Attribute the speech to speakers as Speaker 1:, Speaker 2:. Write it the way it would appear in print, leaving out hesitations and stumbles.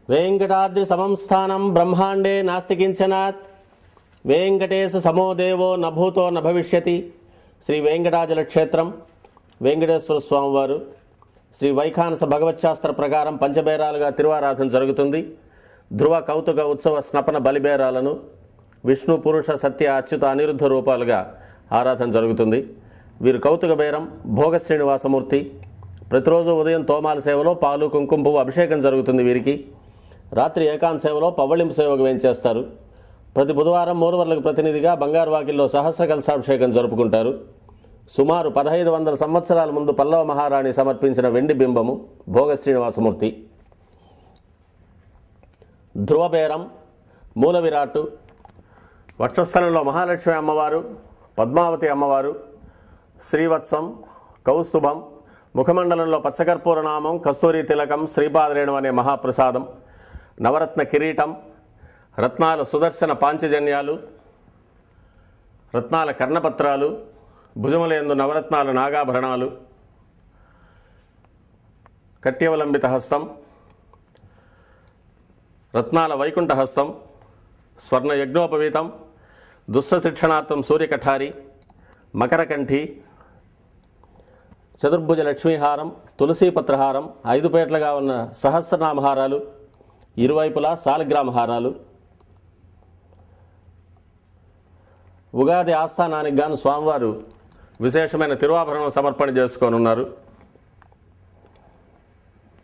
Speaker 1: వెంకటాద్రి సమం స్థానం బ్రహ్మాండే నాస్తి కించనాత్ వెంకటేశ సమో దేవో నభూతో నభవిష్యతి. శ్రీ వెంకటాచల క్షేత్రం వెంకటేశ్వర స్వామివారు శ్రీ వైఖానస భగవచ్శాస్త్ర ప్రకారం పంచబేరాలుగా తిరువారాధన జరుగుతుంది. ధ్రువ కౌతుక ఉత్సవ స్నపన బలిబేరాలను విష్ణు పురుష సత్య అచ్యుత అనిరుద్ధ రూపాలుగా ఆరాధన జరుగుతుంది. వీరు కౌతుక బేరం భోగ శ్రీనివాసమూర్తి. ప్రతిరోజు ఉదయం తోమాల సేవలో పాలు కుంకుమ పువ్వు అభిషేకం జరుగుతుంది వీరికి. రాత్రి ఏకాంత సేవలో పవ్వళింపు సేవకు వేయించేస్తారు. ప్రతి బుధవారం మూలవర్లకు ప్రతినిధిగా బంగారు వాకిల్లో సహస్ర కలశాభిషేకం జరుపుకుంటారు. సుమారు 1500 సంవత్సరాల ముందు పల్లవ మహారాణి సమర్పించిన వెండి బింబము భోగ శ్రీనివాసమూర్తి. ధ్రువబేరం మూల విరాట్టు. వక్షస్థలంలో మహాలక్ష్మి అమ్మవారు, పద్మావతి అమ్మవారు, శ్రీవత్సం, కౌస్తుభం, ముఖమండలంలో పచ్చకర్పూర నామం, కస్తూరి తిలకం, శ్రీపాదరేణు అనే మహాప్రసాదం, నవరత్న కిరీటం, రత్నాల సుదర్శన పాంచజన్యాలు, రత్నాల కర్ణపత్రాలు, భుజములందు నవరత్నాల నాగాభరణాలు, కట్యవలంబిత హస్తం, రత్నాల వైకుంఠ హస్తం, స్వర్ణ యజ్ఞోపవీతం, దుష్ట శిక్షణార్థం సూర్యకఠారి, మకరకంఠి, చతుర్భుజ లక్ష్మీహారం, తులసీపత్రహారం, 5 పేట్లుగా ఉన్న సహస్రనామహారాలు, ఇరువైపులా సాలగ్రామహారాలు. ఉగాది ఆస్థానానికి గాను స్వామివారు విశేషమైన తిరువాభరణం సమర్పణ చేసుకోనున్నారు.